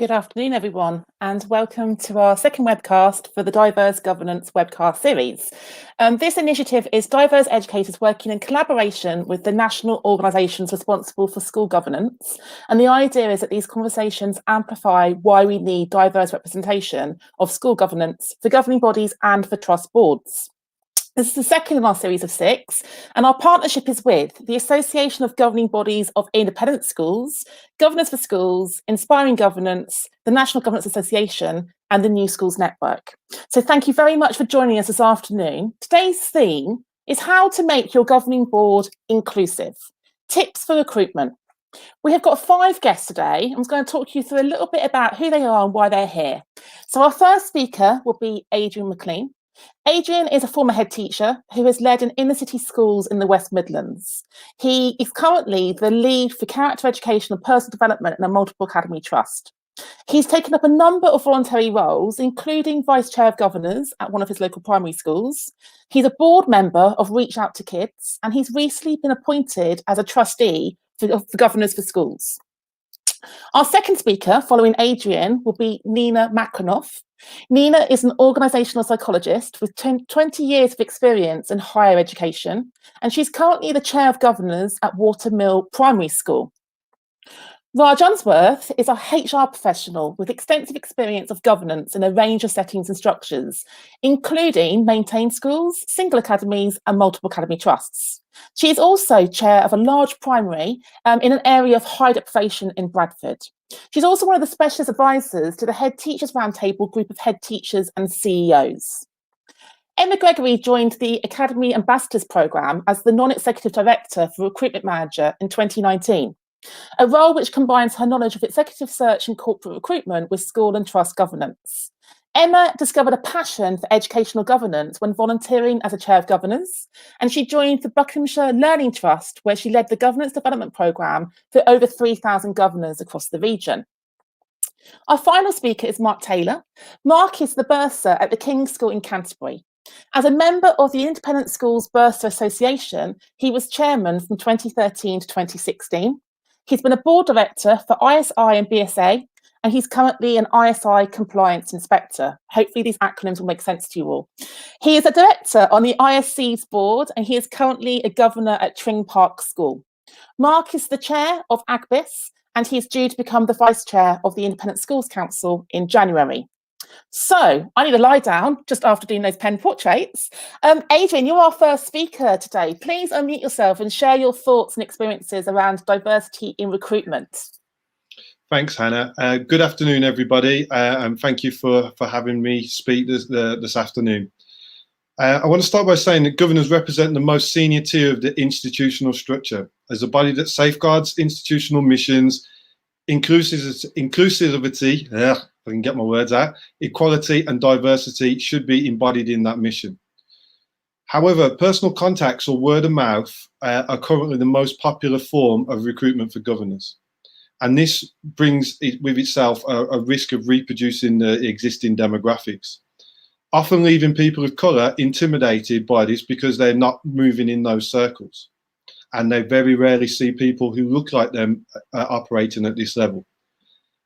Good afternoon, everyone, and welcome to our second webcast for the Diverse Governance webcast series. This initiative is diverse educators working in collaboration with the national organisations responsible for school governance. And the idea is that these conversations amplify why we need diverse representation of school governance for governing bodies and for trust boards. This is the second in our series of 6, and our partnership is with the Association of Governing Bodies of Independent Schools, Governors for Schools, Inspiring Governance, the National Governance Association, and the New Schools Network. So thank you very much for joining us this afternoon. Today's theme is how to make your governing board inclusive. Tips for recruitment. We have got 5 guests today. I'm going to talk you through a little bit about who they are and why they're here. So our first speaker will be Adrian Mclean. Adrian is a former head teacher who has led in inner city schools in the West Midlands. He is currently the lead for character education and personal development in a multiple academy trust. He's taken up a number of voluntary roles, including vice chair of governors at one of his local primary schools. He's a board member of Reach Out to Kids, and he's recently been appointed as a trustee for Governors for Schools. Our second speaker, following Adrian, will be Nina Makranoff. Nina is an organisational psychologist with 20 years of experience in higher education, and she's currently the chair of governors at Watermill Primary School. Raj Unsworth is a HR professional with extensive experience of governance in a range of settings and structures, including maintained schools, single academies, and multiple academy trusts. She is also chair of a large primary in an area of high deprivation in Bradford. She's also one of the specialist advisors to the Head Teachers Roundtable group of head teachers and CEOs. Emma Gregory joined the Academy Ambassadors Programme as the non-executive director for Recruitment Manager in 2019, a role which combines her knowledge of executive search and corporate recruitment with school and trust governance. Emma discovered a passion for educational governance when volunteering as a chair of governors, and she joined the Buckinghamshire Learning Trust, where she led the governance development programme for over 3,000 governors across the region. Our final speaker is Mark Taylor. Mark is the bursar at the King's School in Canterbury. As a member of the Independent Schools Bursar Association, he was chairman from 2013 to 2016. He's been a board director for ISI and BSA, and he's currently an ISI compliance inspector. Hopefully these acronyms will make sense to you all. He is a director on the ISC's board, and he is currently a governor at Tring Park School. Mark is the chair of AGBIS, and he is due to become the vice chair of the Independent Schools Council in January. So I need to lie down just after doing those pen portraits. Adrian, you're our first speaker today. Please unmute yourself and share your thoughts and experiences around diversity in recruitment. Thanks, Hannah. Good afternoon, everybody, and thank you for having me speak this afternoon. I want to start by saying that governors represent the most senior tier of the institutional structure. As a body that safeguards institutional missions, inclusivity, if I can get my words out, equality and diversity should be embodied in that mission. However, personal contacts or word of mouth are currently the most popular form of recruitment for governors. And this brings with itself a risk of reproducing the existing demographics, often leaving people of colour intimidated by this because they're not moving in those circles. And they very rarely see people who look like them operating at this level.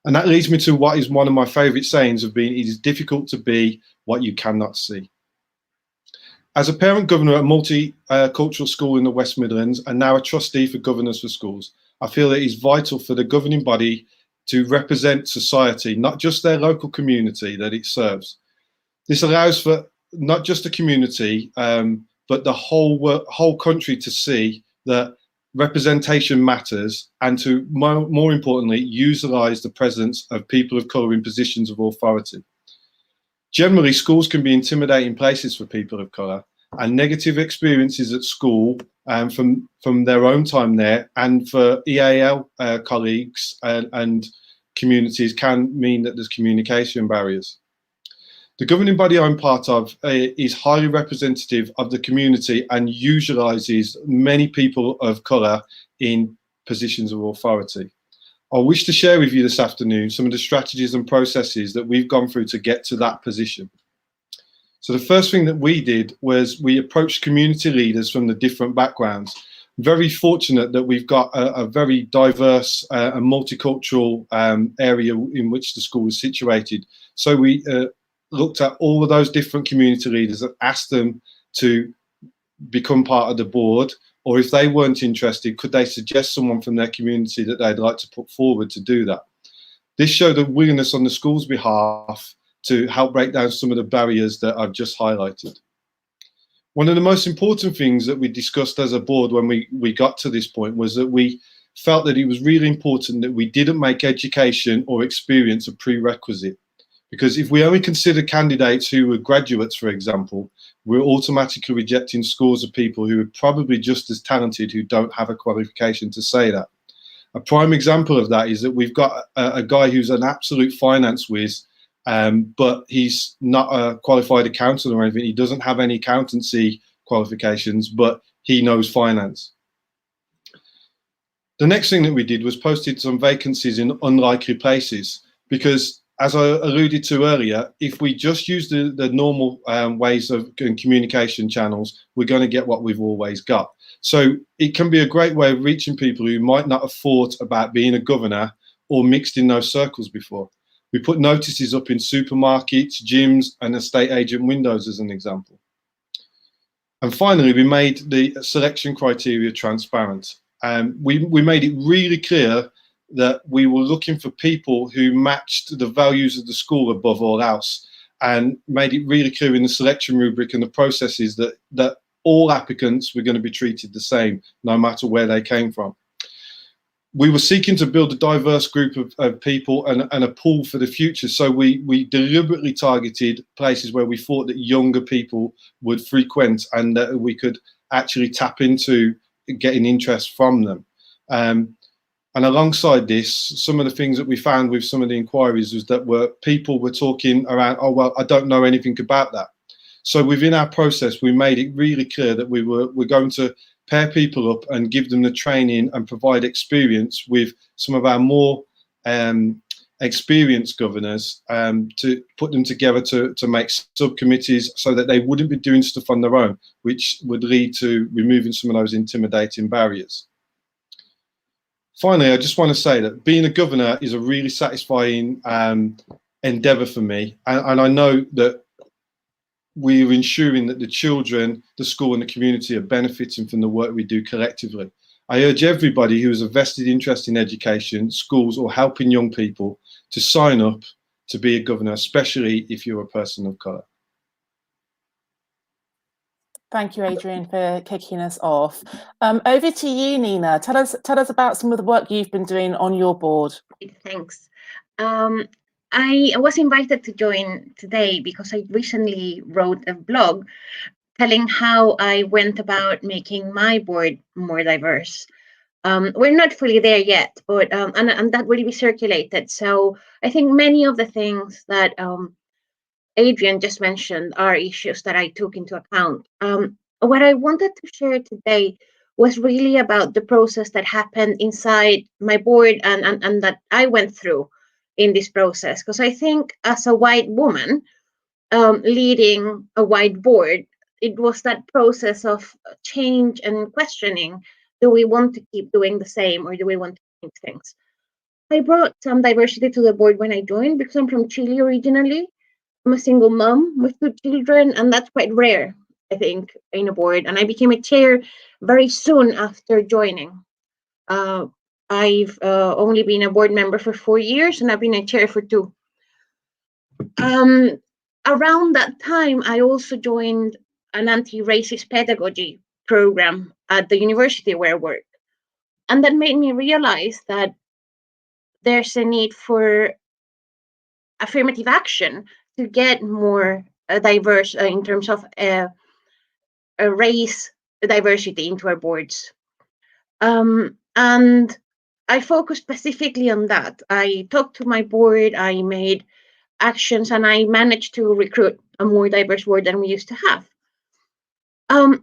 And that leads me to what is one of my favourite sayings of being, it is difficult to be what you cannot see. As a parent governor at a multicultural school in the West Midlands and now a trustee for Governors for Schools, I feel it is vital for the governing body to represent society, not just their local community that it serves. This allows for not just the community, but the whole country to see that representation matters, and to, more importantly, utilise the presence of people of colour in positions of authority. Generally, schools can be intimidating places for people of colour, and negative experiences at school from their own time there and for EAL colleagues and communities can mean that there's communication barriers. The governing body I'm part of is highly representative of the community and utilises many people of colour in positions of authority. I wish to share with you this afternoon some of the strategies and processes that we've gone through to get to that position. So the first thing that we did was we approached community leaders from the different backgrounds. very fortunate that we've got a very diverse and multicultural area in which the school is situated. So we looked at all of those different community leaders and asked them to become part of the board, or if they weren't interested, could they suggest someone from their community that they'd like to put forward to do that. This showed a willingness on the school's behalf to help break down some of the barriers that I've just highlighted. One of the most important things that we discussed as a board when we got to this point was that we felt that it was really important that we didn't make education or experience a prerequisite. Because if we only consider candidates who were graduates, for example, we're automatically rejecting scores of people who are probably just as talented who don't have a qualification to say that. A prime example of that is that we've got a guy who's an absolute finance whiz, but he's not a qualified accountant or anything. He doesn't have any accountancy qualifications, but he knows finance. The next thing that we did was posted some vacancies in unlikely places, because as I alluded to earlier, if we just use the normal ways of communication channels, we're going to get what we've always got. So it can be a great way of reaching people who might not have thought about being a governor or mixed in those circles before. We put notices up in supermarkets, gyms, and estate agent windows as an example. And finally, we made the selection criteria transparent. We made it really clear that we were looking for people who matched the values of the school above all else, and made it really clear in the selection rubric and the processes that all applicants were going to be treated the same, no matter where they came from. We were seeking to build a diverse group of people and a pool for the future. So we deliberately targeted places where we thought that younger people would frequent and that we could actually tap into getting interest from them. And alongside this, some of the things that we found with some of the inquiries was that people were talking around, oh, well, I don't know anything about that. So within our process, we made it really clear that we're going to pair people up and give them the training and provide experience with some of our more experienced governors to put them together to make subcommittees so that they wouldn't be doing stuff on their own, which would lead to removing some of those intimidating barriers. Finally, I just want to say that being a governor is a really satisfying endeavour for me. And I know that we're ensuring that the children, the school and the community are benefiting from the work we do collectively. I urge everybody who has a vested interest in education, schools or helping young people to sign up to be a governor, especially if you're a person of colour. Thank you, Adrian, for kicking us off. Over to you, Nina. Tell us about some of the work you've been doing on your board. Thanks. I was invited to join today because I recently wrote a blog telling how I went about making my board more diverse. We're not fully there yet, but and that will be circulated. So I think many of the things that Adrian just mentioned are issues that I took into account. What I wanted to share today was really about the process that happened inside my board and that I went through in this process. Because I think as a white woman leading a white board, it was that process of change and questioning. Do we want to keep doing the same or do we want to change things? I brought some diversity to the board when I joined because I'm from Chile originally. I'm a single mom with 2 children, and that's quite rare, I think, in a board. And I became a chair very soon after joining. I've only been a board member for 4 years, and I've been a chair for 2. Around that time, I also joined an anti-racist pedagogy program at the university where I work. And that made me realize that there's a need for affirmative action to get more diverse in terms of race diversity into our boards. And I focused specifically on that. I talked to my board, I made actions, and I managed to recruit a more diverse board than we used to have.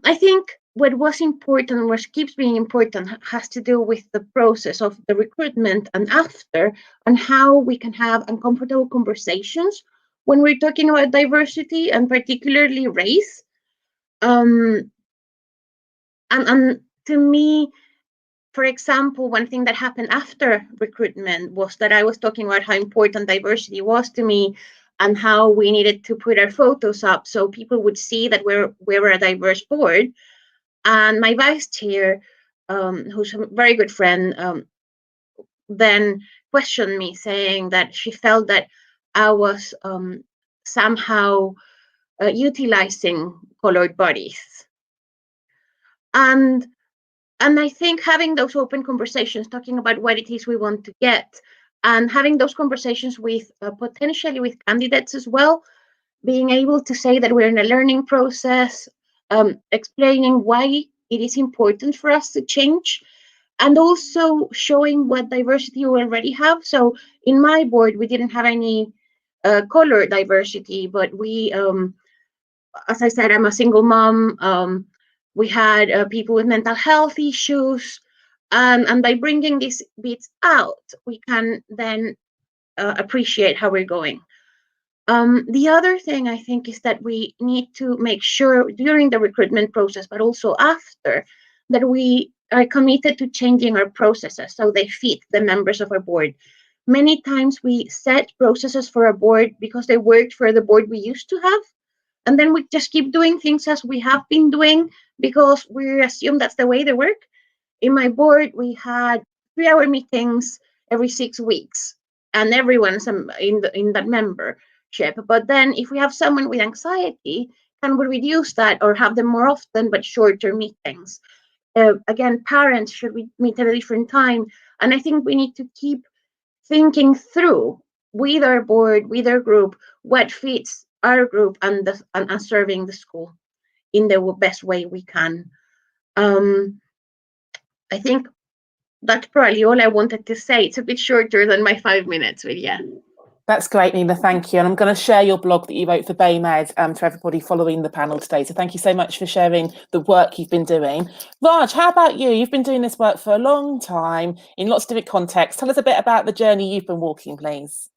I think what was important and what keeps being important has to do with the process of the recruitment and after, and how we can have uncomfortable conversations when we're talking about diversity and particularly race. And to me, for example, one thing that happened after recruitment was that I was talking about how important diversity was to me and how we needed to put our photos up so people would see that we were a diverse board. And my vice chair, who's a very good friend, then questioned me, saying that she felt that I was somehow utilizing colored bodies. And I think having those open conversations, talking about what it is we want to get, and having those conversations with potentially with candidates as well, being able to say that we're in a learning process, explaining why it is important for us to change, and also showing what diversity we already have. So in my board, we didn't have any color diversity, but we, as I said, I'm a single mom. We had people with mental health issues. And by bringing these bits out, we can then appreciate how we're going. The other thing I think is that we need to make sure during the recruitment process, but also after, that we are committed to changing our processes so they fit the members of our board. Many times we set processes for a board because they worked for the board we used to have. And then we just keep doing things as we have been doing because we assume that's the way they work. In my board, we had 3-hour meetings every 6 weeks, and everyone's in that membership. But then if we have someone with anxiety, can we reduce that or have them more often but shorter meetings? Again, parents should we meet at a different time. And I think we need to keep thinking through with our board, with our group, what fits our group and serving the school in the best way we can. I think that's probably all I wanted to say. It's a bit shorter than my 5 minutes, but yeah. That's great, Nina, thank you. And I'm going to share your blog that you wrote for BayMed to everybody following the panel today. So thank you so much for sharing the work you've been doing. Raj, how about you? You've been doing this work for a long time in lots of different contexts. Tell us a bit about the journey you've been walking, please.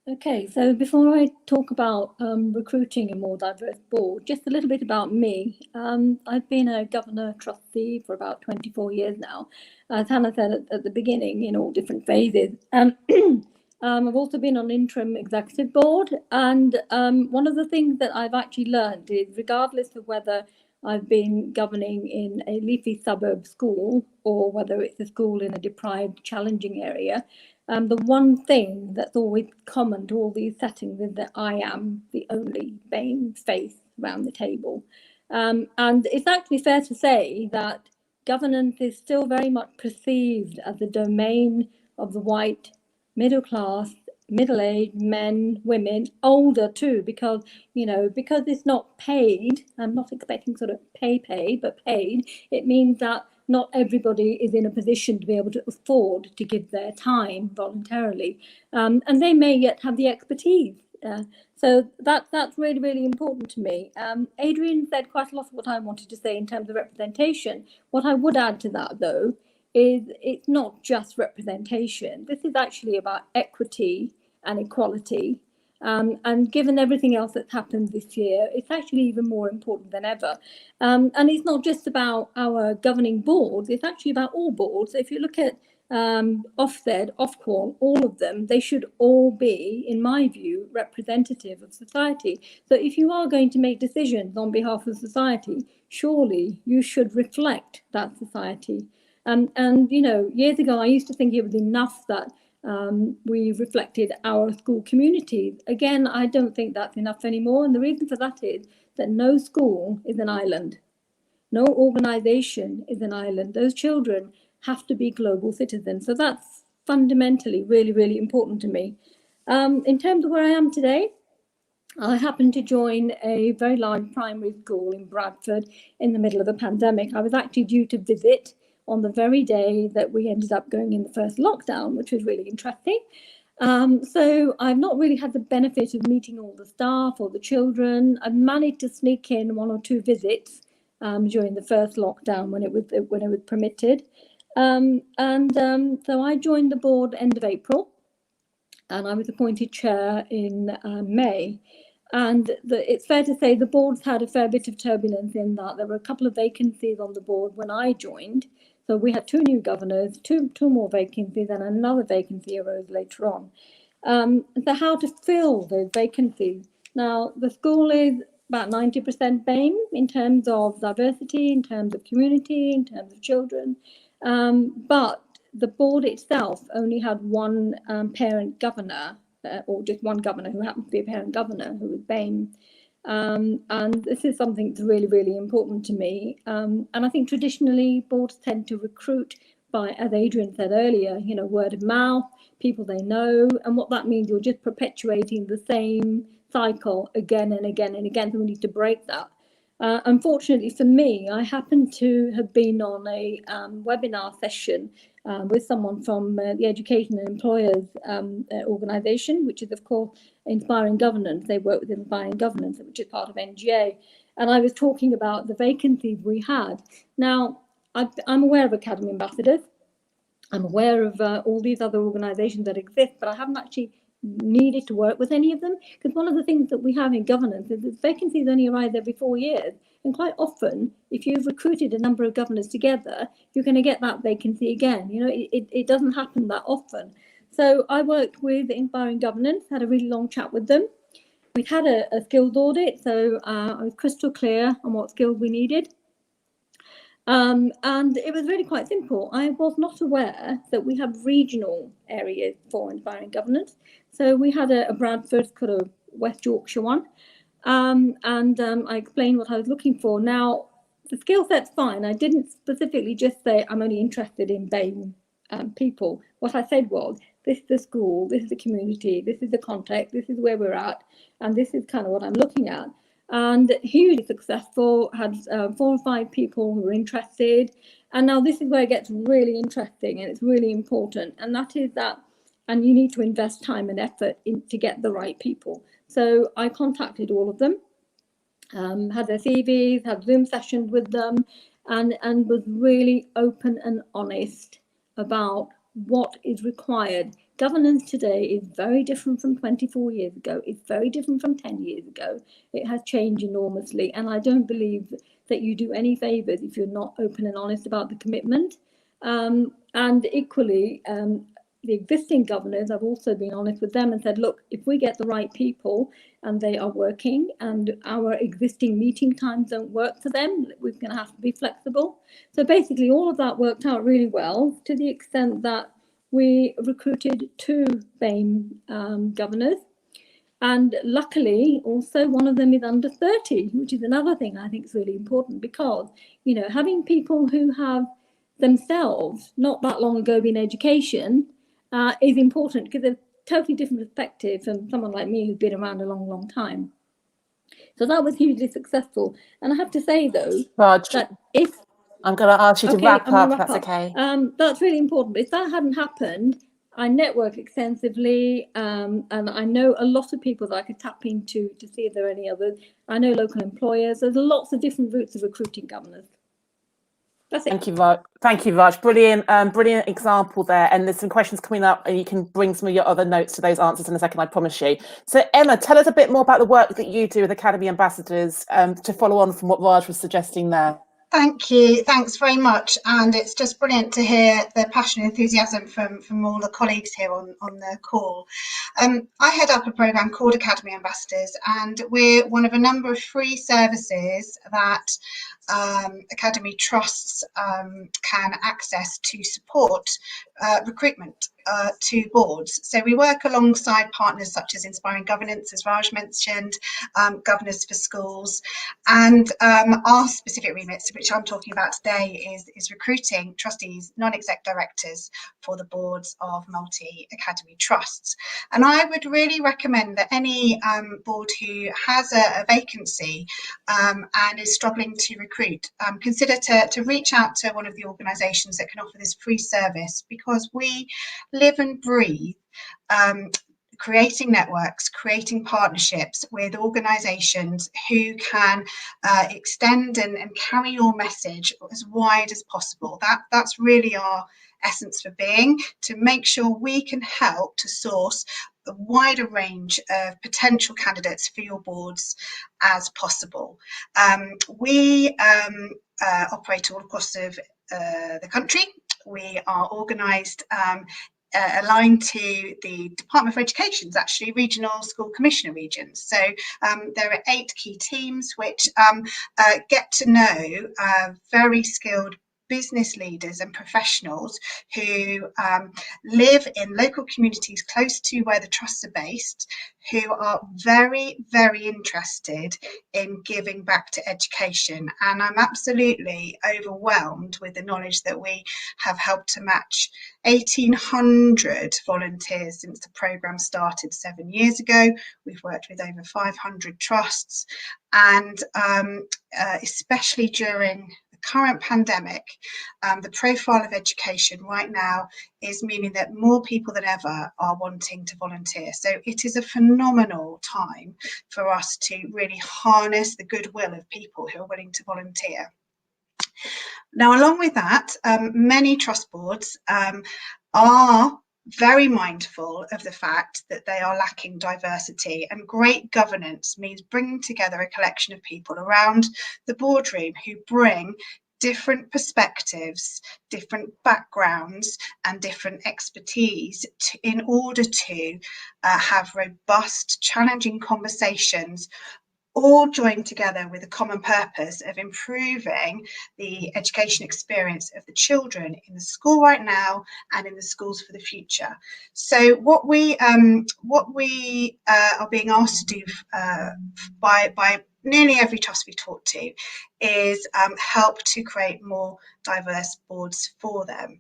Okay, so before I talk about recruiting a more diverse board, just a little bit about me. I've been a governor trustee for about 24 years now, as Hannah said at the beginning, in all different phases. I've also been on interim executive board, and one of the things that I've actually learned is, regardless of whether I've been governing in a leafy suburb school or whether it's a school in a deprived, challenging area, the one thing that's always common to all these settings is that I am the only BAME face around the table. And it's actually fair to say that governance is still very much perceived as the domain of the white, middle class, middle-aged men, women, older too, because it's not paid. I'm not expecting sort of paid, but paid. It means that not everybody is in a position to be able to afford to give their time voluntarily, and they may yet have the expertise. So that's really, really important to me. Adrian said quite a lot of what I wanted to say in terms of representation. What I would add to that, though, is it's not just representation. This is actually about equity and equality. And given everything else that's happened this year, it's actually even more important than ever. And it's not just about our governing boards, it's actually about all boards. If you look at Ofsted, Ofqual, all of them, they should all be, in my view, representative of society. So if you are going to make decisions on behalf of society, surely you should reflect that society. And years ago, I used to think it was enough that we reflected our school communities. Again, I don't think that's enough anymore. And the reason for that is that no school is an island. No organisation is an island. Those children have to be global citizens. So that's fundamentally really, really important to me. In terms of where I am today, I happened to join a very large primary school in Bradford in the middle of the pandemic. I was actually due to visit on the very day that we ended up going in the first lockdown, which was really interesting. So I've not really had the benefit of meeting all the staff or the children. I've managed to sneak in 1 or 2 visits during the first lockdown when it was permitted. So I joined the board end of April, and I was appointed chair in May. And it's fair to say the board's had a fair bit of turbulence in that there were a couple of vacancies on the board when I joined. So we had 2 new governors, two more vacancies, and another vacancy arose later on. So how to fill those vacancies? Now, the school is about 90% BAME in terms of diversity, in terms of community, in terms of children. But the board itself only had one parent governor, or just one governor who happened to be a parent governor who was BAME. And this is something that's really, really important to me. And I think traditionally boards tend to recruit by, as Adrian said earlier, you know, word of mouth, people they know. And what that means, you're just perpetuating the same cycle again and again and again. So we need to break that. Unfortunately for me, I happen to have been on a webinar session with someone from the Education and Employers organisation, which is, of course, Inspiring Governance. They work with Inspiring Governance, which is part of NGA. And I was talking about the vacancies we had. Now, I'm aware of Academy Ambassadors. I'm aware of all these other organisations that exist, but I haven't actually needed to work with any of them, because one of the things that we have in governance is that vacancies only arise every 4 years, and quite often if you've recruited a number of governors together, you're going to get that vacancy again. You know, it doesn't happen that often. So I worked with Inspiring Governance, had a really long chat with them. We'd had a skills audit, so I was crystal clear on what skills we needed. And it was really quite simple. I was not aware that we have regional areas for Inspiring Governance. So we had a Bradford, kind of West Yorkshire one. I explained what I was looking for. Now, the skill set's fine. I didn't specifically just say I'm only interested in BAME people. What I said was, this is the school, this is the community, this is the context, this is where we're at, and this is kind of what I'm looking at. And hugely successful, had 4 or 5 people who were interested. And now this is where it gets really interesting, and it's really important. And that is that, and you need to invest time and effort to get the right people. So I contacted all of them, had their CVs, had Zoom sessions with them, and was really open and honest about what is required. Governance today is very different from 24 years ago. It's very different from 10 years ago. It has changed enormously. And I don't believe that you do any favours if you're not open and honest about the commitment. And equally, the existing governors, I've also been honest with them and said, look, if we get the right people and they are working and our existing meeting times don't work for them, we're going to have to be flexible. So basically all of that worked out really well, to the extent that we recruited 2 BAME governors. And luckily, also, one of them is under 30, which is another thing I think is really important, because, you know, having people who have themselves not that long ago been in education is important, because they're totally different perspective from someone like me who's been around a long, long time. So that was hugely successful. And I have to say, though, Raj, that if I'm going to ask you to wrap up, that's okay. That's really important. But if that hadn't happened, I network extensively, and I know a lot of people that I could tap into to see if there are any others. I know local employers. There's lots of different routes of recruiting governors. That's it. Thank you, Raj. Thank you, Raj. Brilliant, brilliant example there. And there's some questions coming up, and you can bring some of your other notes to those answers in a second, I promise you. So, Emma, tell us a bit more about the work that you do with Academy Ambassadors, to follow on from what Raj was suggesting there. Thank you. Thanks very much. And it's just brilliant to hear the passion and enthusiasm from all the colleagues here on the call. I head up a programme called Academy Ambassadors, and we're one of a number of free services that Academy trusts can access to support recruitment to boards. So we work alongside partners such as Inspiring Governance, as Raj mentioned, Governors for Schools, and our specific remits, which I'm talking about today, is recruiting trustees, non-exec directors for the boards of multi-academy trusts. And I would really recommend that any board who has a vacancy and is struggling to recruit, consider to reach out to one of the organisations that can offer this free service, because we live and breathe creating networks, creating partnerships with organisations who can extend and carry your message as wide as possible. That's really our essence for being, to make sure we can help to source a wider range of potential candidates for your boards as possible. We operate all across the country. We are organised aligned to the Department for Education's actually regional school commissioner regions. So there are 8 key teams which get to know very skilled business leaders and professionals who live in local communities close to where the trusts are based, who are very, very interested in giving back to education. And I'm absolutely overwhelmed with the knowledge that we have helped to match 1,800 volunteers since the programme started 7 years ago. We've worked with over 500 trusts, and especially during the current pandemic, the profile of education right now is meaning that more people than ever are wanting to volunteer. So it is a phenomenal time for us to really harness the goodwill of people who are willing to volunteer. Now, along with that, many trust boards are very mindful of the fact that they are lacking diversity, and great governance means bringing together a collection of people around the boardroom who bring different perspectives, different backgrounds and different expertise in order to have robust, challenging conversations, all joined together with a common purpose of improving the education experience of the children in the school right now and in the schools for the future. So what we are being asked to do by nearly every trust we talk to is help to create more diverse boards for them.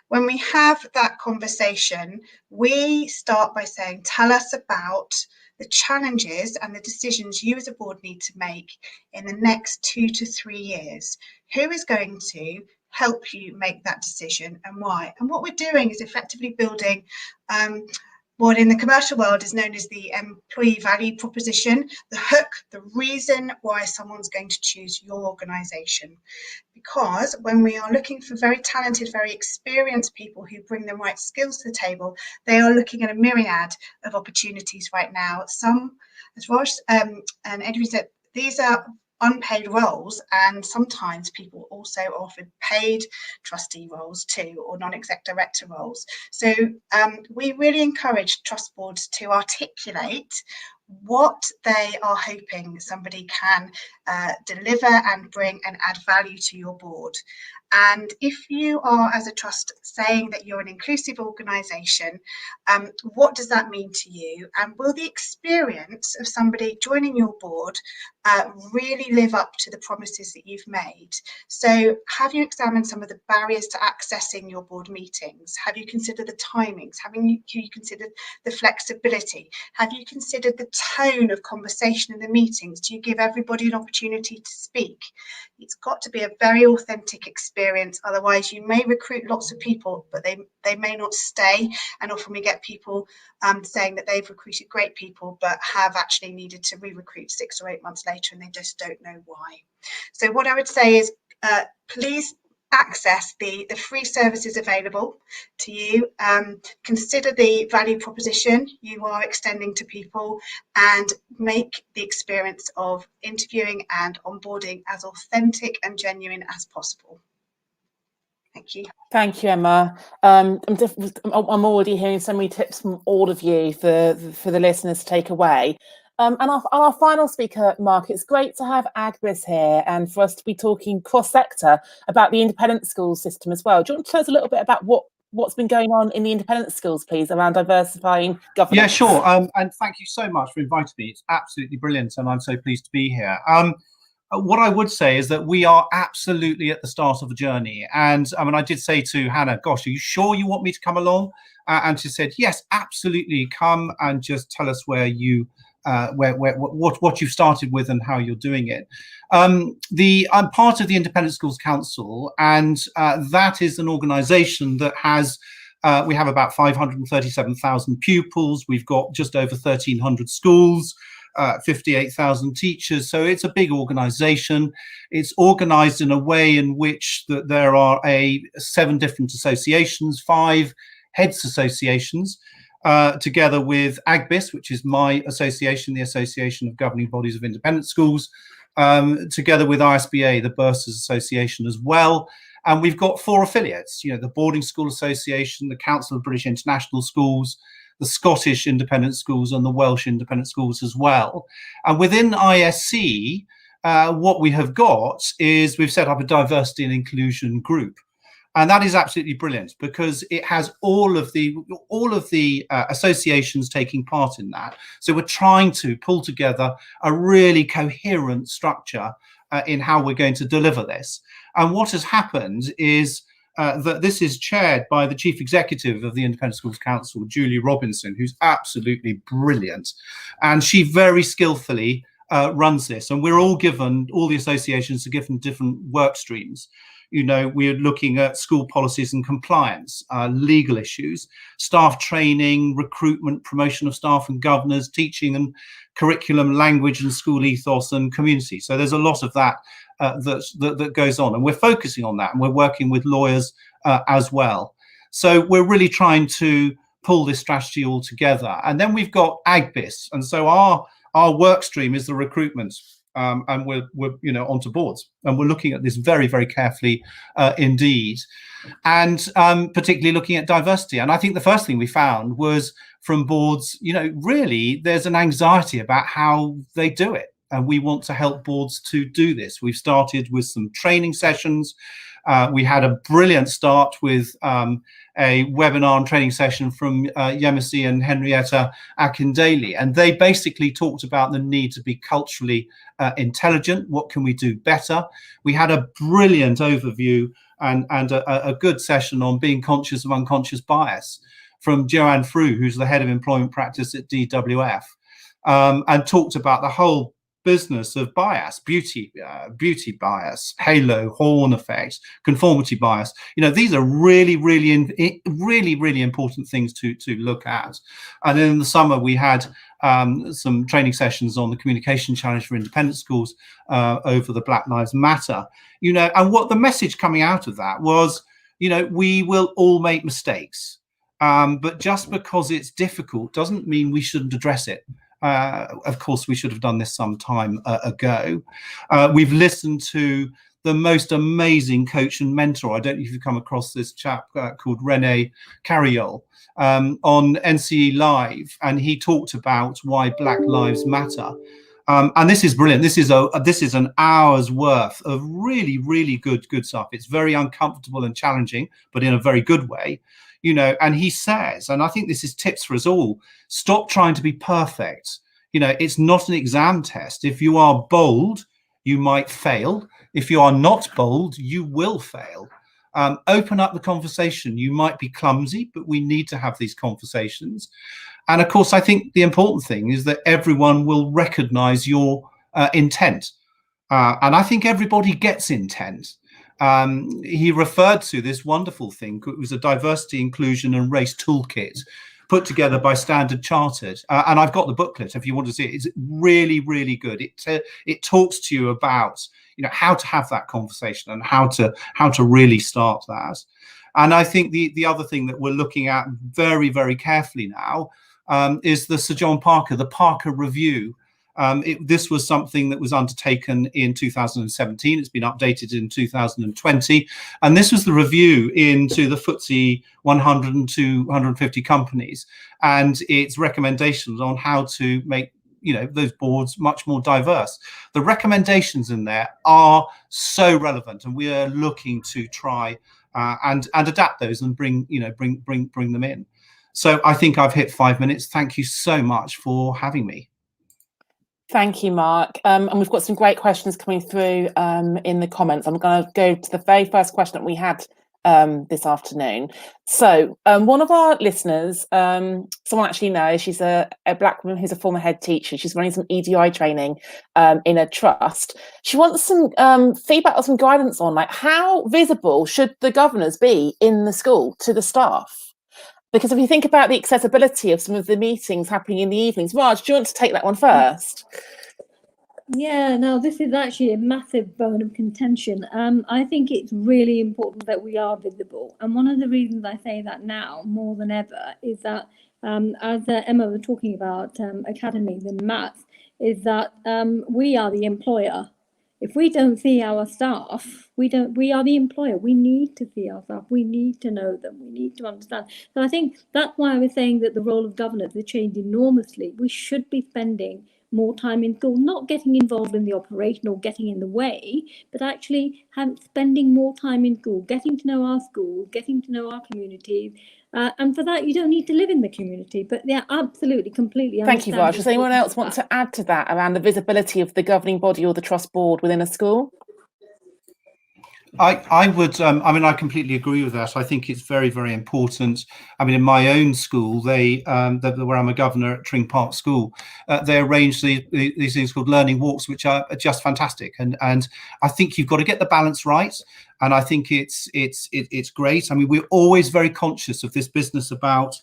When we have that conversation, we start by saying, tell us about the challenges and the decisions you as a board need to make in the next 2 to 3 years. Who is going to help you make that decision and why? And what we're doing is effectively building what in the commercial world is known as the employee value proposition, the hook, the reason why someone's going to choose your organisation. Because when we are looking for very talented, very experienced people who bring the right skills to the table, they are looking at a myriad of opportunities right now. Some, as Rosh and Adrian said, these are unpaid roles, and sometimes people also offered paid trustee roles too, or non-exec director roles. So we really encourage trust boards to articulate what they are hoping somebody can deliver and bring and add value to your board. And if you are, as a trust, saying that you're an inclusive organisation, what does that mean to you? And will the experience of somebody joining your board really live up to the promises that you've made? So have you examined some of the barriers to accessing your board meetings? Have you considered the timings? Have you considered the flexibility? Have you considered the tone of conversation in the meetings? Do you give everybody an opportunity to speak? It's got to be a very authentic experience, otherwise you may recruit lots of people, but they may not stay. And often we get people saying that they've recruited great people, but have actually needed to re-recruit 6 or 8 months later, and they just don't know why. So what I would say is please access the free services available to you. Consider the value proposition you are extending to people, and make the experience of interviewing and onboarding as authentic and genuine as possible. Thank you. Thank you, Emma. I'm already hearing so many tips from all of you for the listeners to take away. And our final speaker, Mark, it's great to have Agnes here and for us to be talking cross-sector about the independent schools system as well. Do you want to tell us a little bit about what's been going on in the independent schools, please, around diversifying governance? Yeah, sure. And thank you so much for inviting me. It's absolutely brilliant, and I'm so pleased to be here. What I would say is that we are absolutely at the start of a journey. And I mean, I did say to Hannah, gosh, are you sure you want me to come along? And she said, yes, absolutely. Come and just tell us where you what you've started with and how you're doing it. I'm part of the Independent Schools Council, and that is an organisation that has we have about 537,000 pupils. We've got just over 1,300 schools. 58,000 teachers. So it's a big organization. It's organized in a way in which that there are 7 different associations, 5 heads associations, together with AGBIS, which is my association, the Association of Governing Bodies of Independent Schools, together with ISBA, the Bursars Association as well. And we've got 4 affiliates, the Boarding School Association, the Council of British International Schools, the Scottish Independent Schools, and the Welsh Independent Schools as well. And within ISC, what we have got is we've set up a diversity and inclusion group. And that is absolutely brilliant because it has all of the associations taking part in that. So we're trying to pull together a really coherent structure in how we're going to deliver this. And what has happened is that this is chaired by the Chief Executive of the Independent Schools Council, Julie Robinson, who's absolutely brilliant. And she very skillfully runs this. And we're all the associations are given different work streams. We're looking at school policies and compliance, legal issues, staff training, recruitment, promotion of staff and governors, teaching and curriculum, language and school ethos and community. So there's a lot of that that goes on, and we're focusing on that, and we're working with lawyers as well. So we're really trying to pull this strategy all together. And then we've got AGBIS, and so our work stream is the recruitment. And we're onto boards, and we're looking at this very, very carefully indeed, and particularly looking at diversity. And I think the first thing we found was from boards, really there's an anxiety about how they do it, and we want to help boards to do this. We've started with some training sessions. We had a brilliant start with a webinar and training session from Yemisi and Henrietta Akindele, and they basically talked about the need to be culturally intelligent. What can we do better? We had a brilliant overview and a good session on being conscious of unconscious bias from Joanne Frew, who's the head of employment practice at DWF, and talked about the whole business of bias, beauty bias, halo, horn effect, conformity bias. These are really, really important things to look at. And then in the summer, we had some training sessions on the communication challenge for independent schools over the Black Lives Matter. And what the message coming out of that was, we will all make mistakes, but just because it's difficult doesn't mean we shouldn't address it. Of course, we should have done this some time ago. We've listened to the most amazing coach and mentor. I don't know if you've come across this chap called Rene Carriol on NCE Live, and he talked about why Black Lives Matter. And this is brilliant. This is an hour's worth of really, really good stuff. It's very uncomfortable and challenging, but in a very good way. And he says, and I think this is tips for us all, stop trying to be perfect. It's not an exam test. If you are bold, you might fail. If you are not bold, you will fail. Open up the conversation. You might be clumsy, but we need to have these conversations. And of course, I think the important thing is that everyone will recognize your intent. And I think everybody gets intent. He referred to this wonderful thing. It was a diversity, inclusion and race toolkit put together by Standard Chartered. And I've got the booklet if you want to see it. It's really, really good. It talks to you about, how to have that conversation and how to really start that. And I think the other thing that we're looking at very, very carefully now is the Sir John Parker, the Parker Review. This was something that was undertaken in 2017. It's been updated in 2020. And this was the review into the FTSE 100 and 250 companies and its recommendations on how to make those boards much more diverse. The recommendations in there are so relevant, and we are looking to try and adapt those and bring them in. So I think I've hit 5 minutes. Thank you so much for having me. Thank you, Mark. And we've got some great questions coming through in the comments. I'm going to go to the very first question that we had this afternoon. So one of our listeners, someone actually knows, she's a black woman who's a former head teacher. She's running some EDI training in a trust. She wants some feedback or some guidance on how visible should the governors be in the school to the staff? Because if you think about the accessibility of some of the meetings happening in the evenings, Raj, do you want to take that one first? Yeah, no, this is actually a massive bone of contention. I think it's really important that we are visible. And one of the reasons I say that now more than ever is that, as Emma was talking about academies and maths, is that we are the employer. If we don't see our staff, we are the employer. We need to see our staff. We need to know them. We need to understand. So I think that's why I was saying that the role of governance has changed enormously. We should be spending more time in school, not getting involved in the operation or getting in the way, but actually spending more time in school, getting to know our schools, getting to know our communities. And for that, you don't need to live in the community. But yeah, absolutely, completely. Thank you, Raj. Does anyone else want to add to that around the visibility of the governing body or the trust board within a school? I would, I mean, I completely agree with that. I think it's very, very important. I mean, in my own school, where I'm a governor at Tring Park School, they arrange these things called learning walks, which are just fantastic. And I think you've got to get the balance right. And I think it's great. I mean, we're always very conscious of this business about,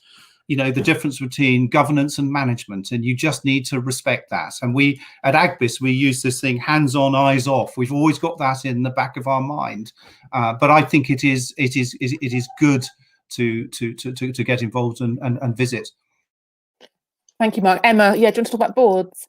you know, the difference between governance and management, and you just need to respect that. And we at Agbis, we use this thing, hands on, eyes off. We've always got that in the back of our mind. But I think it is good to get involved and visit. Thank you, Mark. Emma, yeah, do you want to talk about boards?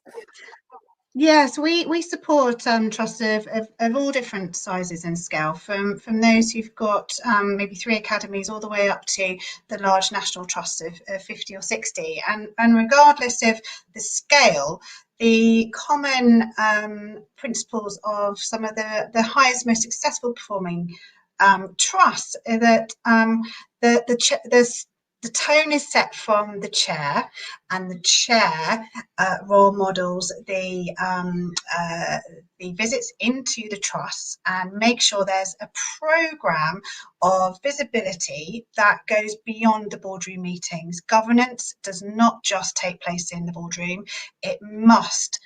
Yes, we support trusts of all different sizes and scale, from those who've got maybe 3 academies all the way up to the large national trusts of 50 or 60. And regardless of the scale, the common principles of some of the highest, most successful performing trusts are that the tone is set from the chair, and the chair role models the visits into the trusts and make sure there's a programme of visibility that goes beyond the boardroom meetings. Governance does not just take place in the boardroom. It must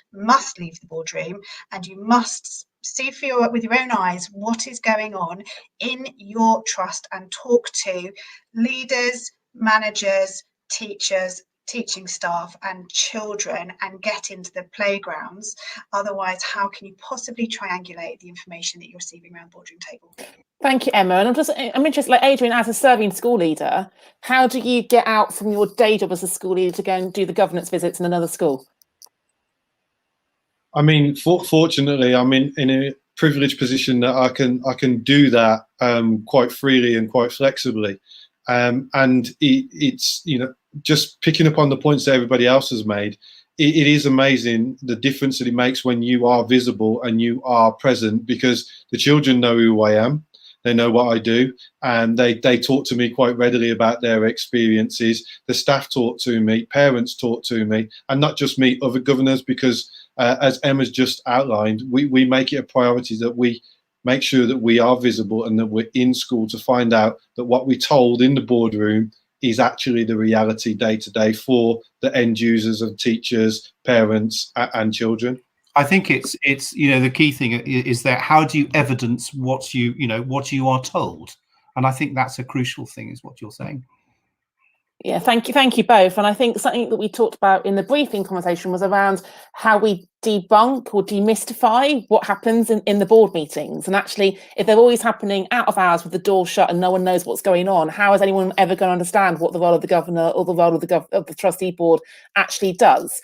leave the boardroom, and you must see with your own eyes what is going on in your trust and talk to leaders, managers, teachers, teaching staff and children, and get into the playgrounds. Otherwise, how can you possibly triangulate the information that you're receiving around the boardroom table? Thank you, Emma. And I'm interested, like Adrian, as a serving school leader, how do you get out from your day job as a school leader to go and do the governance visits in another school? I mean, fortunately, I'm in a privileged position that I can do that quite freely and quite flexibly. And it's, you know, just picking up on the points that everybody else has made, it is amazing the difference that it makes when you are visible and you are present, because the children know who I am, they know what I do, and they talk to me quite readily about their experiences. The staff talk to me, parents talk to me, and not just me, other governors, because as Emma's just outlined, we make it a priority that we make sure that we are visible and that we're in school to find out that what we're told in the boardroom is actually the reality day to day for the end users of teachers, parents and children. I think it's you know, the key thing is that how do you evidence what you are told? And I think that's a crucial thing, is what you're saying. Yeah, thank you both. And I think something that we talked about in the briefing conversation was around how we debunk or demystify what happens in the board meetings. And actually, if they're always happening out of hours with the door shut and no one knows what's going on, how is anyone ever going to understand what the role of the governor or the role of the trustee board actually does?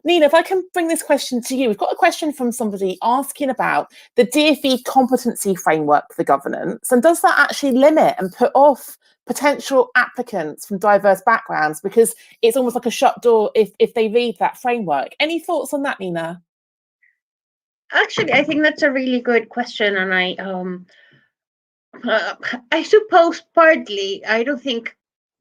Nina, if I can bring this question to you, we've got a question from somebody asking about the DfE competency framework for governance, and does that actually limit and put off potential applicants from diverse backgrounds, because it's almost like a shut door if they read that framework? Any thoughts on that, Nina? Actually, I think that's a really good question, and I suppose partly I don't think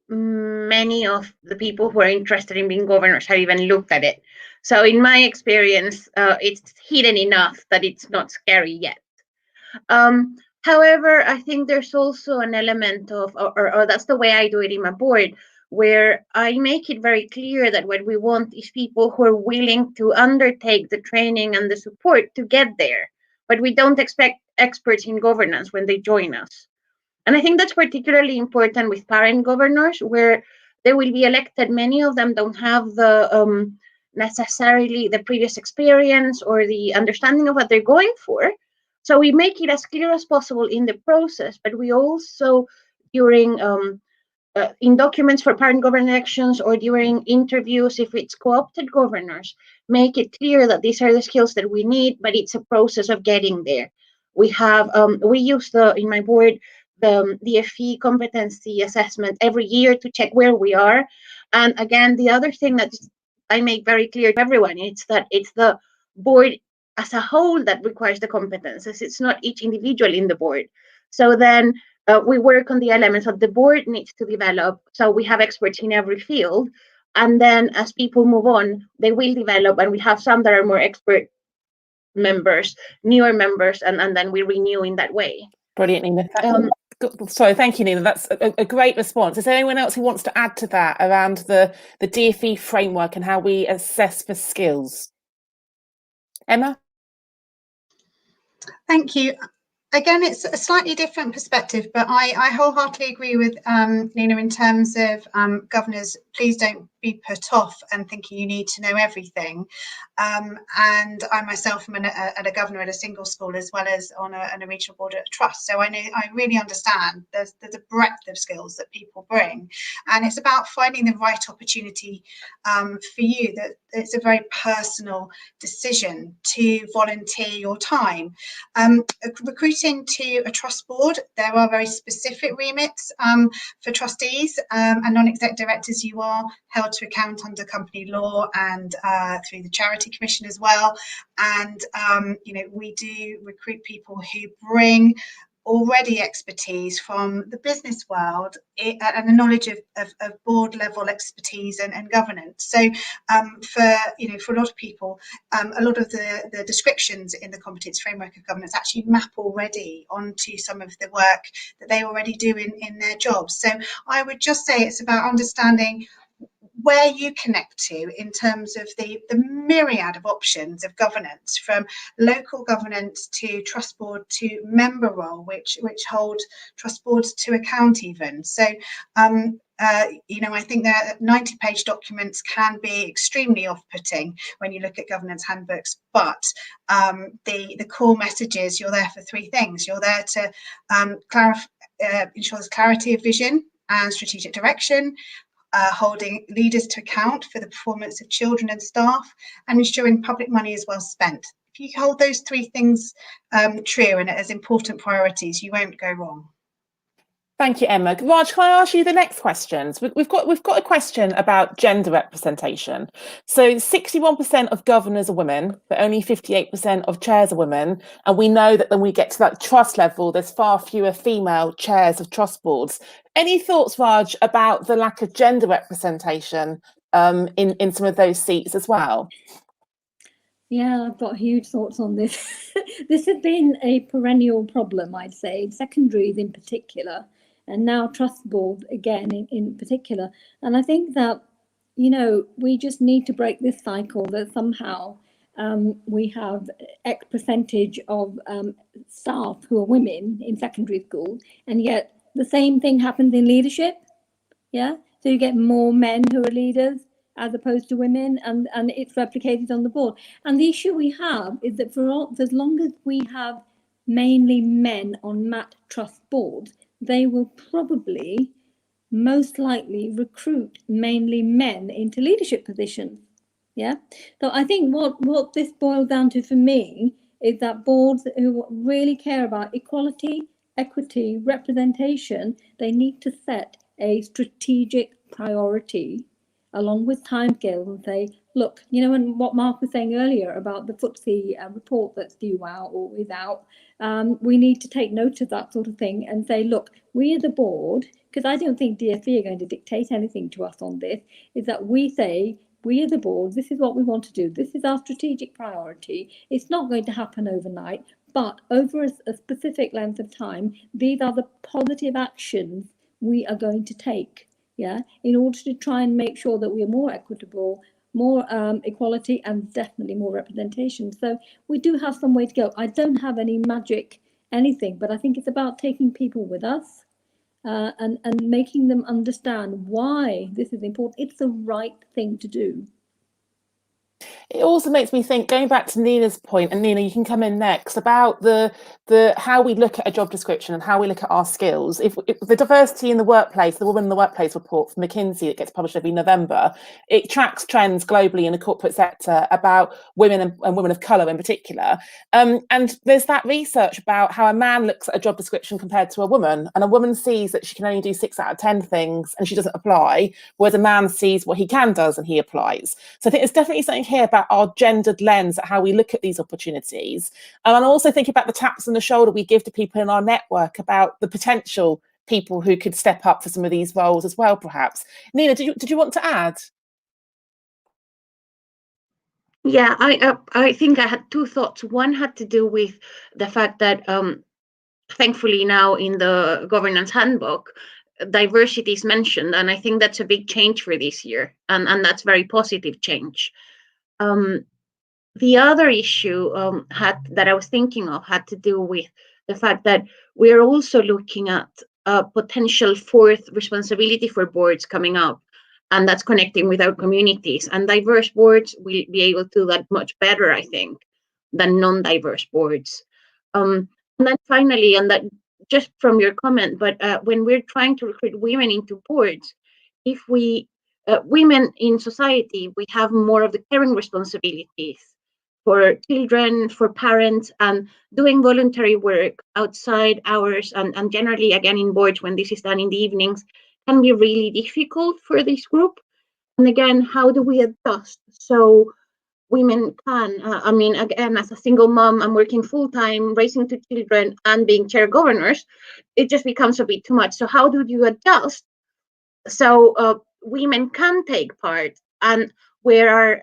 many of the people who are interested in being governors have even looked at it. So in my experience, it's hidden enough that it's not scary yet. However, I think there's also an element of, or that's the way I do it in my board, where I make it very clear that what we want is people who are willing to undertake the training and the support to get there. But we don't expect experts in governance when they join us. And I think that's particularly important with parent governors, where they will be elected. Many of them don't have the necessarily the previous experience or the understanding of what they're going for. So we make it as clear as possible in the process, but we also, during in documents for parent governor elections or during interviews, if it's co-opted governors, make it clear that these are the skills that we need, but it's a process of getting there. We have, we use in my board, the FE competency assessment every year to check where we are. And again, the other thing that I make very clear to everyone, it's that it's the board as a whole that requires the competences. It's not each individual in the board. So then we work on the elements that the board needs to develop. So we have experts in every field. And then as people move on, they will develop, and we have some that are more expert members, newer members, and then we renew in that way. Brilliant, Nina. Sorry, thank you, Nina. That's a great response. Is there anyone else who wants to add to that around the DfE framework and how we assess for skills? Emma? Thank you. Again, it's a slightly different perspective, but I wholeheartedly agree with Nina in terms of governors, please don't be put off and thinking you need to know everything. And I myself am a governor at a single school as well as on a regional board at a trust. So I really understand there's a breadth of skills that people bring. And it's about finding the right opportunity for you, that it's a very personal decision to volunteer your time. Recruiting to a trust board, there are very specific remits for trustees and non-exec directors. You are held to account under company law and through the Charity Commission as well. And you know, we do recruit people who bring already expertise from the business world and a knowledge of board level expertise and governance. So for a lot of people, a lot of the descriptions in the competence framework of governance actually map already onto some of the work that they already do in their jobs. So I would just say it's about understanding where you connect to in terms of the myriad of options of governance, from local governance to trust board to member role, which hold trust boards to account even. So you know, I think that 90-page documents can be extremely off-putting when you look at governance handbooks, but the core message is you're there for three things. You're there to ensure there's clarity of vision and strategic direction, holding leaders to account for the performance of children and staff, and ensuring public money is well spent. If you hold those three things true and as important priorities, you won't go wrong. Thank you, Emma. Raj, can I ask you the next questions? We've got a question about gender representation. So 61% of governors are women, but only 58% of chairs are women. And we know that when we get to that trust level, there's far fewer female chairs of trust boards. Any thoughts, Raj, about the lack of gender representation in some of those seats as well? Yeah, I've got huge thoughts on this. This has been a perennial problem, I'd say, secondaries in particular, and now trust board again in particular. And I think that, you know, we just need to break this cycle that somehow we have X percentage of staff who are women in secondary school, and yet the same thing happens in leadership. Yeah, so you get more men who are leaders as opposed to women, and it's replicated on the board. And the issue we have is that for as long as we have mainly men on MAT trust boards, they will probably most likely recruit mainly men into leadership positions. Yeah, so I think what this boils down to for me is that boards who really care about equality, equity, representation, they need to set a strategic priority along with timescales and say, look, you know, and what Mark was saying earlier about the FTSE report that's due out or is out, we need to take note of that sort of thing and say, look, we as a board, because I don't think DfE are going to dictate anything to us on this, is that we say, we as a board, this is what we want to do. This is our strategic priority. It's not going to happen overnight, but over a specific length of time, these are the positive actions we are going to take, yeah, in order to try and make sure that we are more equitable, more equality, and definitely more representation. So we do have some way to go. I don't have any magic anything, but I think it's about taking people with us and making them understand why this is important. It's the right thing to do. It also makes me think, going back to Nina's point, and Nina, you can come in next, about the how we look at a job description and how we look at our skills. If the diversity in the workplace, the Women in the Workplace report from McKinsey that gets published every November, it tracks trends globally in the corporate sector about women and women of colour in particular. And there's that research about how a man looks at a job description compared to a woman, and a woman sees that she can only do 6 out of 10 things and she doesn't apply, whereas a man sees what he can does and he applies. So I think there's definitely something here about our gendered lens at how we look at these opportunities. And I'm also thinking about the taps on the shoulder we give to people in our network about the potential people who could step up for some of these roles as well, perhaps. Nina, did you want to add? Yeah, I think I had 2 thoughts. One had to do with the fact that thankfully now in the governance handbook, diversity is mentioned, and I think that's a big change for this year, and that's very positive change. The other issue that I was thinking of had to do with the fact that we're also looking at a potential 4th responsibility for boards coming up, and that's connecting with our communities. And diverse boards will be able to do that much better, I think, than non-diverse boards. And then finally, and that just from your comment, but when we're trying to recruit women into boards, if we women in society, we have more of the caring responsibilities for children, for parents, and doing voluntary work outside hours, and generally, again, in boards when this is done in the evenings, can be really difficult for this group. And again, how do we adjust so women can, I mean, again, as a single mom, I'm working full-time, raising 2 children, and being chair governors, it just becomes a bit too much. So how do you adjust so women can take part, and where our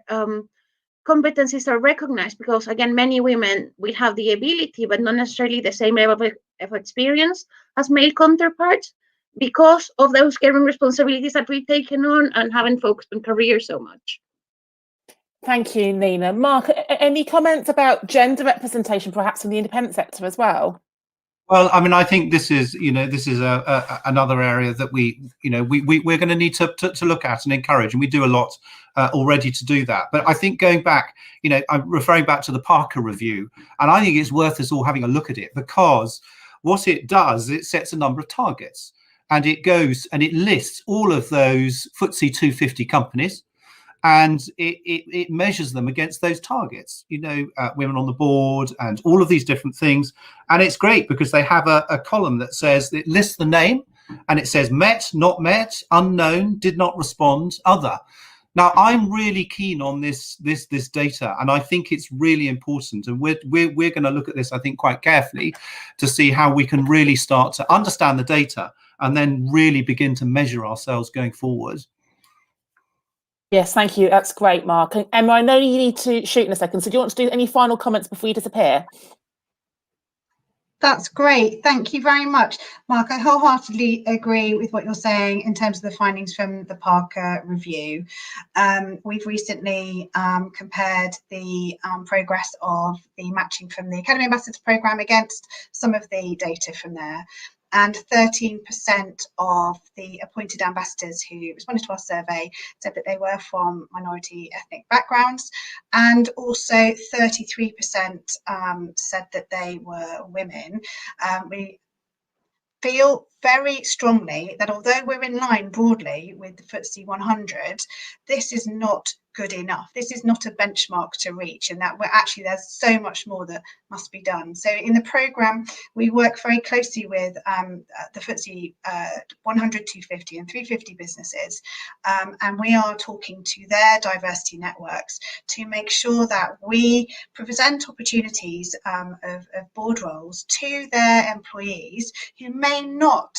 competencies are recognized? Because again, many women will have the ability, but not necessarily the same level of experience as male counterparts, because of those caring responsibilities that we've taken on and haven't focused on career so much. Thank you, Nina. Mark, any comments about gender representation, perhaps in the independent sector as well? Well, I mean, I think this is, another area that we're going to need to look at and encourage, and we do a lot already to do that. But I think going back, I'm referring back to the Parker review, and I think it's worth us all having a look at it, because what it does, it sets a number of targets, and it goes and it lists all of those FTSE 250 companies, and it measures them against those targets, women on the board and all of these different things. And it's great because they have a column that says, it lists the name, and it says met, not met, unknown, did not respond, other. Now, I'm really keen on this data, and I think it's really important, and we're going to look at this, I think, quite carefully to see how we can really start to understand the data and then really begin to measure ourselves going forward. Yes, thank you. That's great, Mark. And Emma, I know you need to shoot in a second, so do you want to do any final comments before you disappear? That's great. Thank you very much, Mark. I wholeheartedly agree with what you're saying in terms of the findings from the Parker review. We've recently compared the progress of the matching from the Academy Ambassadors programme against some of the data from there. And 13% of the appointed ambassadors who responded to our survey said that they were from minority ethnic backgrounds, and also 33% said that they were women. We feel very strongly that although we're in line broadly with the FTSE 100, this is not good enough. This is not a benchmark to reach, and that there's so much more that must be done. So in the programme, we work very closely with the FTSE 100, 250 and 350 businesses, and we are talking to their diversity networks to make sure that we present opportunities of board roles to their employees who may not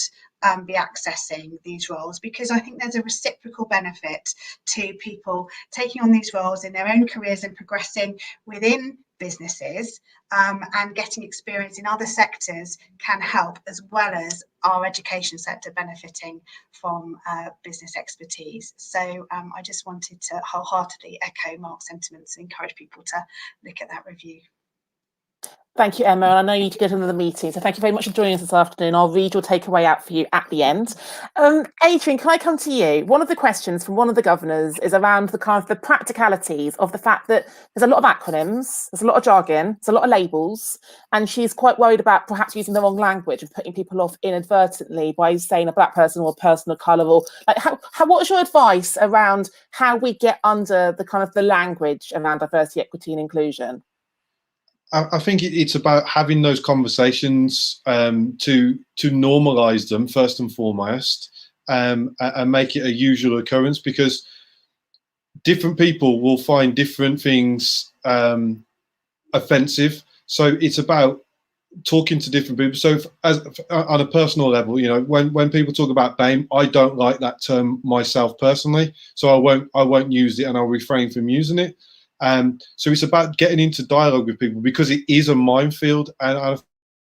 be accessing these roles, because I think there's a reciprocal benefit to people taking on these roles in their own careers and progressing within businesses, and getting experience in other sectors can help, as well as our education sector benefiting from business expertise. So I just wanted to wholeheartedly echo Mark's sentiments and encourage people to look at that review. Thank you, Emma. And I know you need to go to another meeting, so thank you very much for joining us this afternoon. I'll read your takeaway out for you at the end. Adrian, can I come to you? One of the questions from one of the governors is around the kind of the practicalities of the fact that there's a lot of acronyms, there's a lot of jargon, there's a lot of labels, and she's quite worried about perhaps using the wrong language and putting people off inadvertently by saying a black person or a person of colour, or like what's your advice around how we get under the kind of the language around diversity, equity and inclusion? I think it's about having those conversations to normalise them first and foremost, and make it a usual occurrence, because different people will find different things offensive. So it's about talking to different people. So on a personal level, you know, when people talk about BAME, I don't like that term myself personally, so I won't use it, and I'll refrain from using it. So it's about getting into dialogue with people, because it is a minefield, and I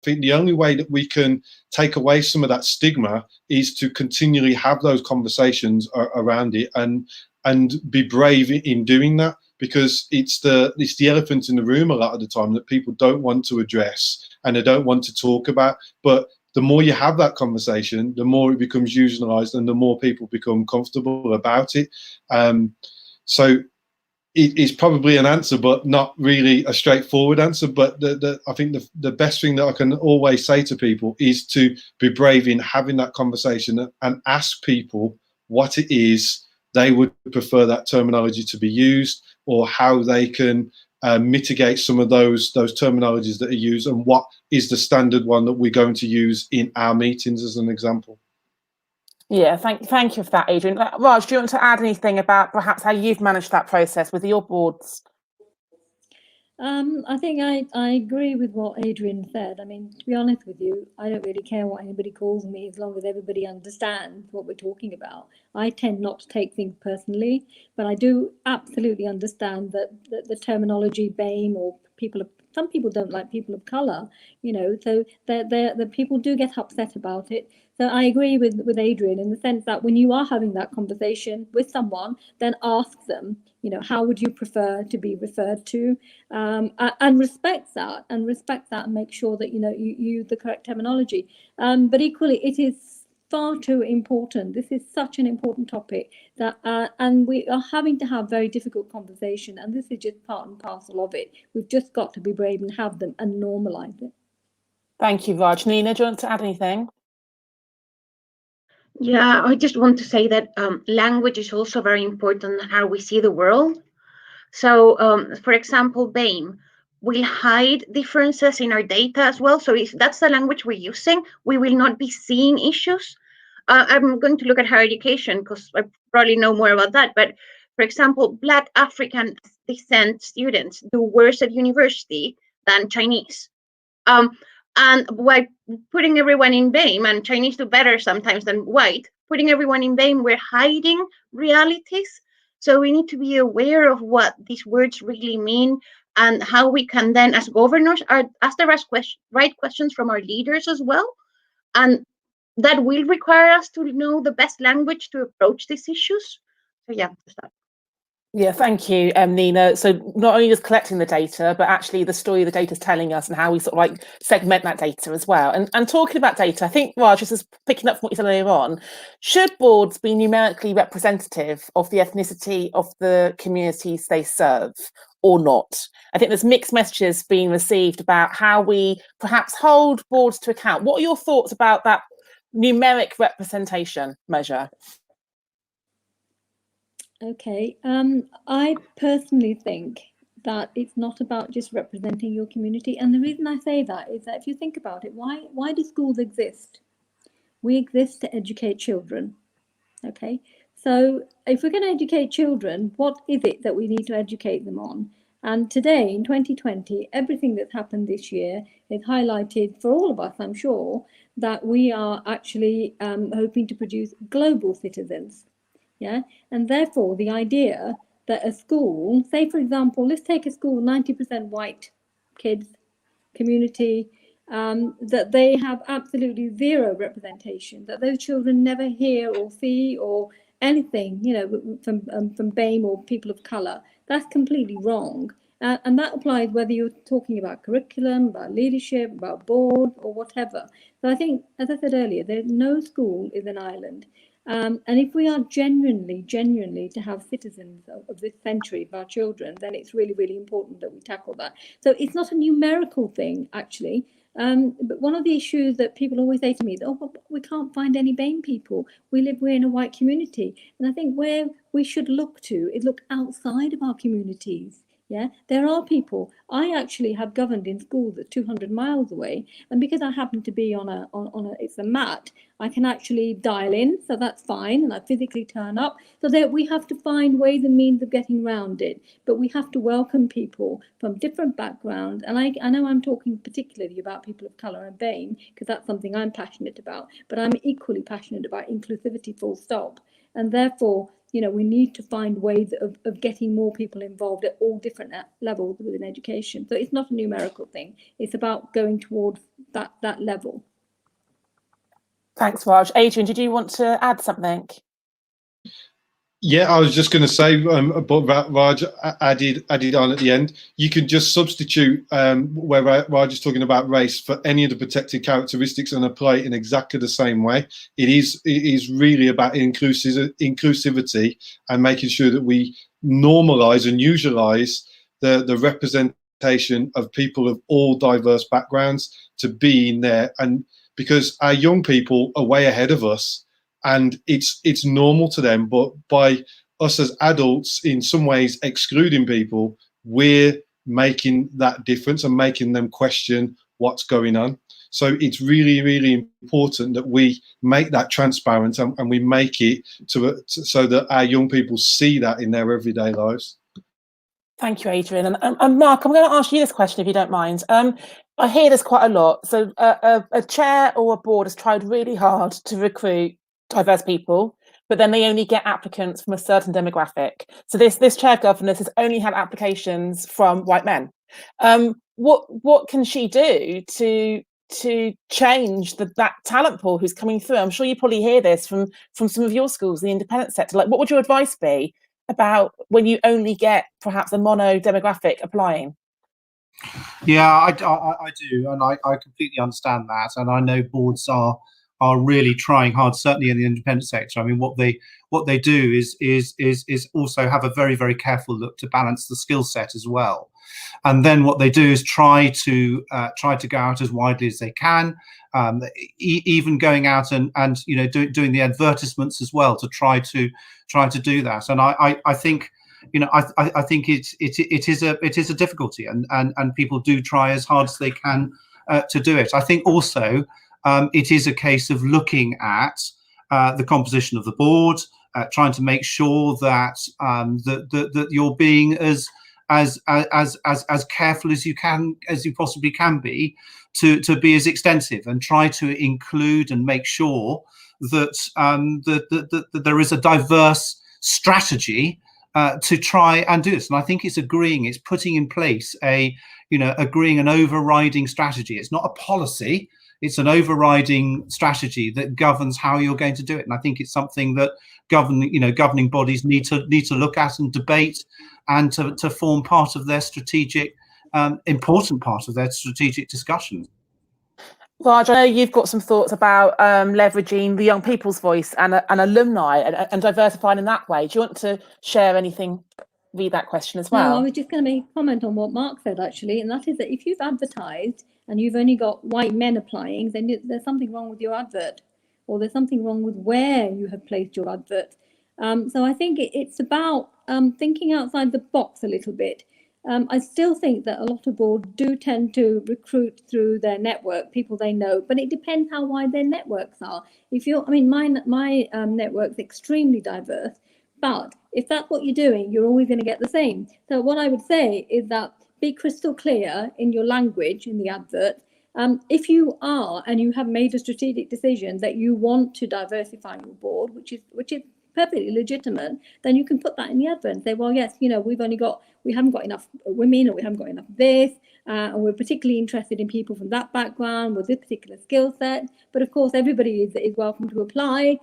think the only way that we can take away some of that stigma is to continually have those conversations around it, and be brave in doing that, because it's the elephant in the room a lot of the time that people don't want to address and they don't want to talk about. But the more you have that conversation, the more it becomes usualized, and the more people become comfortable about it. So it's probably an answer, but not really a straightforward answer. But I think the best thing that I can always say to people is to be brave in having that conversation and ask people what it is they would prefer that terminology to be used, or how they can mitigate some of those terminologies that are used, and what is the standard one that we're going to use in our meetings, as an example. Yeah, thank you for that, Adrian. Raj, do you want to add anything about perhaps how you've managed that process with your boards? I think I agree with what Adrian said. I mean, to be honest with you, I don't really care what anybody calls me, as long as everybody understands what we're talking about. I tend not to take things personally, but I do absolutely understand that the terminology BAME, or some people don't like people of colour, you know, so the people do get upset about it. So I agree with Adrian in the sense that when you are having that conversation with someone, then ask them, you know, how would you prefer to be referred to, and respect that, and make sure that, you know, you use the correct terminology. But equally, it is far too important. This is such an important topic that, and we are having to have very difficult conversation, and this is just part and parcel of it. We've just got to be brave and have them and normalise it. Thank you, Raj. Nina, do you want to add anything? Yeah, I just want to say that language is also very important in how we see the world. So, for example, BAME will hide differences in our data as well. So if that's the language we're using, we will not be seeing issues. I'm going to look at higher education because I probably know more about that. But for example, Black African descent students do worse at university than Chinese. And by putting everyone in BAME, and Chinese do better sometimes than white, putting everyone in BAME, we're hiding realities. So we need to be aware of what these words really mean, and how we can then, as governors, ask the right questions from our leaders as well. And that will require us to know the best language to approach these issues. So yeah, just that. Yeah, thank you, Nina. So not only just collecting the data, but actually the story the data is telling us, and how we sort of like segment that data as well. And talking about data, I think, Raj, just picking up from what you said earlier on, should boards be numerically representative of the ethnicity of the communities they serve, or not? I think there's mixed messages being received about how we perhaps hold boards to account. What are your thoughts about that numeric representation measure? Okay, I personally think that it's not about just representing your community. And the reason I say that is that if you think about it, why do schools exist? We exist to educate children. Okay, so if we're going to educate children, what is it that we need to educate them on? And today, in 2020, everything that's happened this year is highlighted for all of us, I'm sure, that we are actually hoping to produce global citizens. Yeah, and therefore the idea that a school, say for example, let's take a school 90% white kids community, that they have absolutely zero representation, that those children never hear or see or anything, you know, from BAME or people of colour. That's completely wrong. And that applies whether you're talking about curriculum, about leadership, about board, or whatever. So I think, as I said earlier, no school is an island. And if we are genuinely to have citizens of this century, of our children, then it's really, really important that we tackle that. So it's not a numerical thing, actually. But one of the issues that people always say to me is, oh, we can't find any BAME people. We're in a white community. And I think where we should look to is look outside of our communities. Yeah, there are people. I actually have governed in schools that's 200 miles away, and because I happen to be on it's a mat, I can actually dial in, so that's fine, and I physically turn up. So that we have to find ways and means of getting around it, but we have to welcome people from different backgrounds. And I know I'm talking particularly about people of colour and BAME because that's something I'm passionate about, but I'm equally passionate about inclusivity, full stop, and therefore, you know, we need to find ways of getting more people involved at all different levels within education. So it's not a numerical thing. It's about going towards that level. Thanks, Raj. Adrian, did you want to add something? Yeah, I was just going to say, but Raj added on at the end. You can just substitute where Raj is talking about race for any of the protected characteristics and apply it in exactly the same way. It is really about inclusivity and making sure that we normalise and usualise the representation of people of all diverse backgrounds to be in there, and because our young people are way ahead of us. And it's normal to them, but by us as adults in some ways excluding people, we're making that difference and making them question what's going on. So it's really, really important that we make that transparent and we make it so that our young people see that in their everyday lives. Thank you, Adrian. And Mark, I'm going to ask you this question if you don't mind. I hear this quite a lot. So a chair or a board has tried really hard to recruit diverse people, but then they only get applicants from a certain demographic. So this chair governess has only had applications from white men. What can she do to change that talent pool who's coming through? I'm sure you probably hear this from some of your schools, the independent sector. Like, what would your advice be about when you only get perhaps a mono demographic applying? Yeah, I do, and I completely understand that, and I know boards are really trying hard, certainly in the independent sector. I mean, what they do is also have a very, very careful look to balance the skill set as well. And then what they do is try to go out as widely as they can, even going out and you know doing the advertisements as well to try to do that. And I think, you know, I think it is a difficulty, and people do try as hard as they can to do it. I think also it is a case of looking at the composition of the board, trying to make sure that that you're being as careful as you possibly can be to be as extensive and try to include and make sure that that there is a diverse strategy to try and do this. And I think it's putting in place agreeing an overriding strategy. It's not a policy. It's an overriding strategy that governs how you're going to do it. And I think it's something that governing bodies need to look at and debate, and to form part of their strategic, important part of their strategic discussions. Raj, I know you've got some thoughts about leveraging the young people's voice and alumni and diversifying in that way. Do you want to share anything, read that question as well? No, I was just going to make a comment on what Mark said, actually, and that is that if you've advertised and you've only got white men applying, then there's something wrong with your advert, or there's something wrong with where you have placed your advert. So I think it's about thinking outside the box a little bit. I still think that a lot of boards do tend to recruit through their network, people they know, but it depends how wide their networks are. My network's extremely diverse, but if that's what you're doing, you're always going to get the same. So what I would say is that be crystal clear in your language in the advert. If you are, and you have made a strategic decision that you want to diversify your board, which is perfectly legitimate, then you can put that in the advert and say, well, yes, we haven't got enough women, or we haven't got enough this, and we're particularly interested in people from that background with this particular skill set. But of course, everybody is welcome to apply.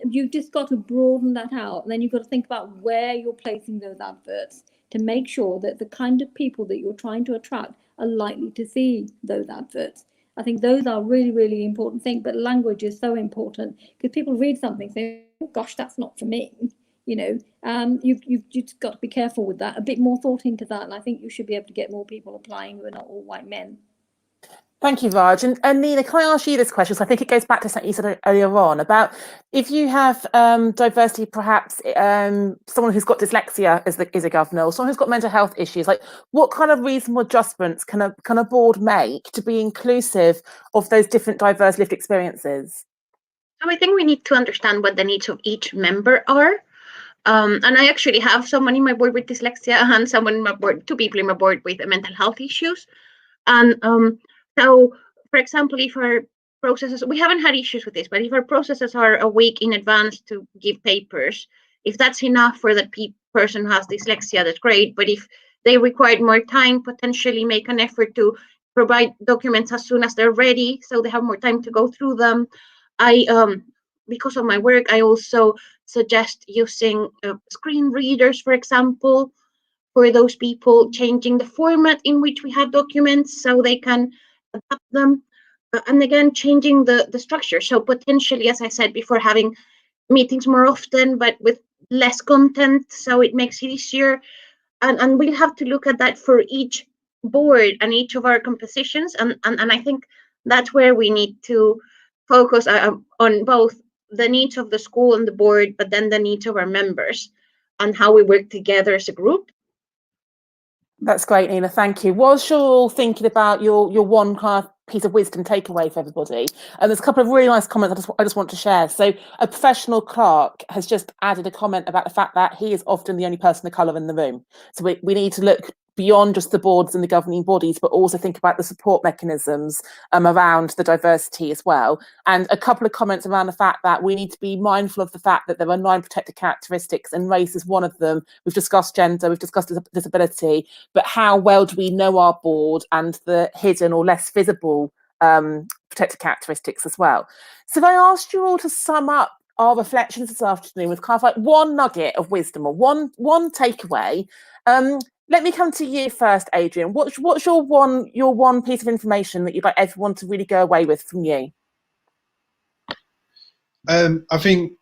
You've just got to broaden that out, and then you've got to think about where you're placing those adverts to make sure that the kind of people that you're trying to attract are likely to see those adverts. I think those are really, really important things, but language is so important because people read something and say, oh gosh, that's not for me. You know, you've just got to be careful with that, a bit more thought into that. And I think you should be able to get more people applying who are not all white men. Thank you, Raj. And Nina, can I ask you this question? So I think it goes back to something you said earlier on about if you have diversity, perhaps someone who's got dyslexia is a governor, or someone who's got mental health issues, like what kind of reasonable adjustments can a board make to be inclusive of those different diverse lived experiences? So I think we need to understand what the needs of each member are. And I actually have someone in my board with dyslexia and someone in my board, 2 people in my board with mental health issues. And so, for example, if our processes, we haven't had issues with this, but if our processes are a week in advance to give papers, if that's enough for the person who has dyslexia, that's great. But if they require more time, potentially make an effort to provide documents as soon as they're ready, so they have more time to go through them. Because of my work, I also suggest using screen readers, for example, for those people, changing the format in which we have documents so they can adapt them. And again, changing the structure. So potentially, as I said before, having meetings more often, but with less content, so it makes it easier. And we'll have to look at that for each board and each of our compositions. And I think that's where we need to focus on both the needs of the school and the board, but then the needs of our members and how we work together as a group. That's great, Nina. Thank you. Whilst you're all thinking about your one kind of piece of wisdom takeaway for everybody, and there's a couple of really nice comments I just want to share. So a professional clerk has just added a comment about the fact that he is often the only person of colour in the room. So we need to look beyond just the boards and the governing bodies, but also think about the support mechanisms around the diversity as well. And a couple of comments around the fact that we need to be mindful of the fact that there are 9 protected characteristics and race is one of them. We've discussed gender, we've discussed disability, but how well do we know our board and the hidden or less visible protected characteristics as well? So if I asked you all to sum up our reflections this afternoon with kind of like one nugget of wisdom or one takeaway, let me come to you first, Adrian. What's your one piece of information that you'd like everyone to really go away with from you? I think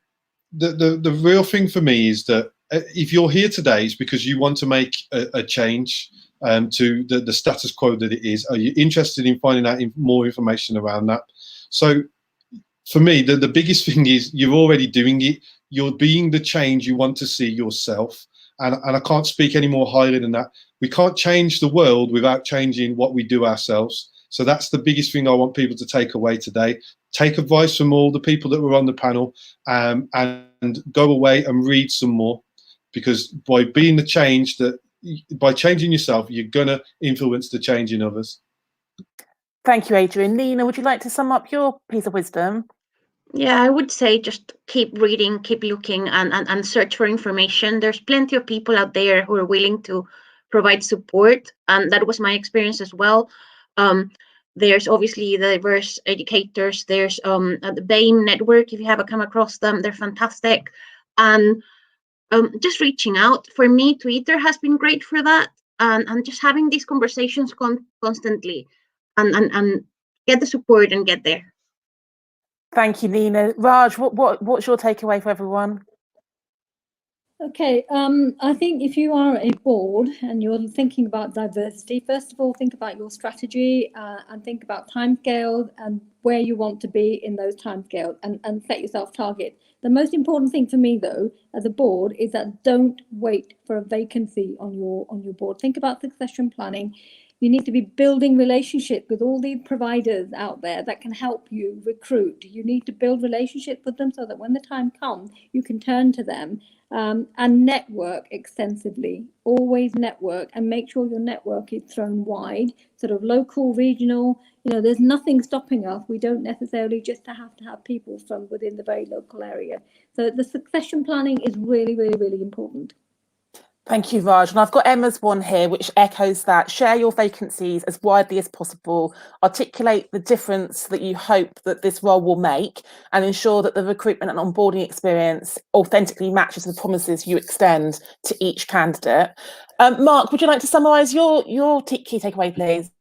the real thing for me is that if you're here today, it's because you want to make a change to the status quo that it is. Are you interested in finding out more information around that? So for me, the biggest thing is you're already doing it. You're being the change you want to see yourself. And I can't speak any more highly than that. We can't change the world without changing what we do ourselves. So that's the biggest thing I want people to take away today. Take advice from all the people that were on the panel and go away and read some more, because by being the change by changing yourself, you're going to influence the change in others. Thank you, Adrian. Nina, would you like to sum up your piece of wisdom? Yeah, I would say just keep reading, keep looking, and search for information. There's plenty of people out there who are willing to provide support, and that was my experience as well. There's obviously the diverse educators. There's the BAME network, if you haven't come across them, they're fantastic. And just reaching out. For me, Twitter has been great for that, and just having these conversations constantly, and get the support and get there. Thank you, Nina. Raj, what's your takeaway for everyone? Okay, I think if you are a board and you're thinking about diversity, first of all, think about your strategy and think about timescales and where you want to be in those timescales and set yourself targets. The most important thing for me, though, as a board, is that don't wait for a vacancy on your board. Think about succession planning. You need to be building relationships with all the providers out there that can help you recruit. You need to build relationships with them so that when the time comes, you can turn to them and network extensively. Always network and make sure your network is thrown wide, sort of local, regional. You know, there's nothing stopping us. We don't necessarily just have to have people from within the very local area. So the succession planning is really, really, really important. Thank you, Raj. And I've got Emma's one here, which echoes that. Share your vacancies as widely as possible. Articulate the difference that you hope that this role will make, and ensure that the recruitment and onboarding experience authentically matches the promises you extend to each candidate. Mark, would you like to summarise your key takeaway, please?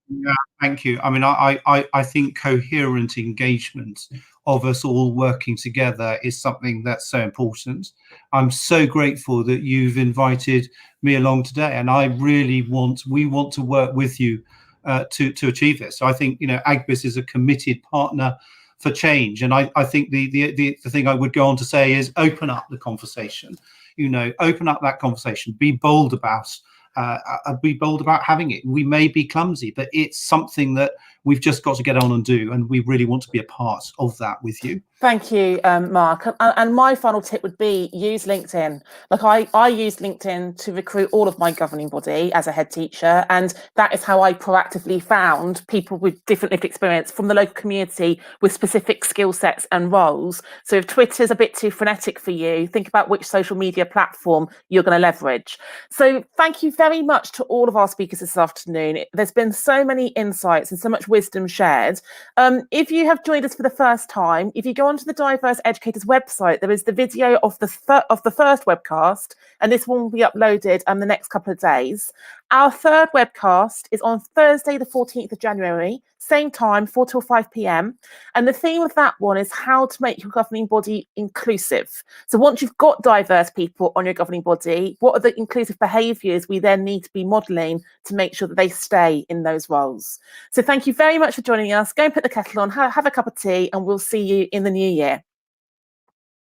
Yeah, thank you. I mean, I think coherent engagement of us all working together is something that's so important. I'm so grateful that you've invited me along today, and we want to work with you to achieve this. So I think, you know, Agbis is a committed partner for change, and I think the thing I would go on to say is open up the conversation. You know, open up that conversation. Be bold about having it. We may be clumsy, but it's something that we've just got to get on and do, and we really want to be a part of that with you. Thank you, Mark. And my final tip would be use LinkedIn. Like I use LinkedIn to recruit all of my governing body as a head teacher, and that is how I proactively found people with different lived experience from the local community with specific skill sets and roles. So if Twitter's a bit too frenetic for you, think about which social media platform you're going to leverage. So thank you very much to all of our speakers this afternoon. There's been so many insights and so much wisdom shared. If you have joined us for the first time, if you go onto the Diverse Educators website, there is the video of the first webcast, and this one will be uploaded the next couple of days. Our third webcast is on Thursday, the 14th of January, same time, 4 till 5 p.m. And the theme of that one is how to make your governing body inclusive. So once you've got diverse people on your governing body, what are the inclusive behaviours we then need to be modelling to make sure that they stay in those roles? So thank you very much for joining us. Go and put the kettle on, have a cup of tea, and we'll see you in the new year.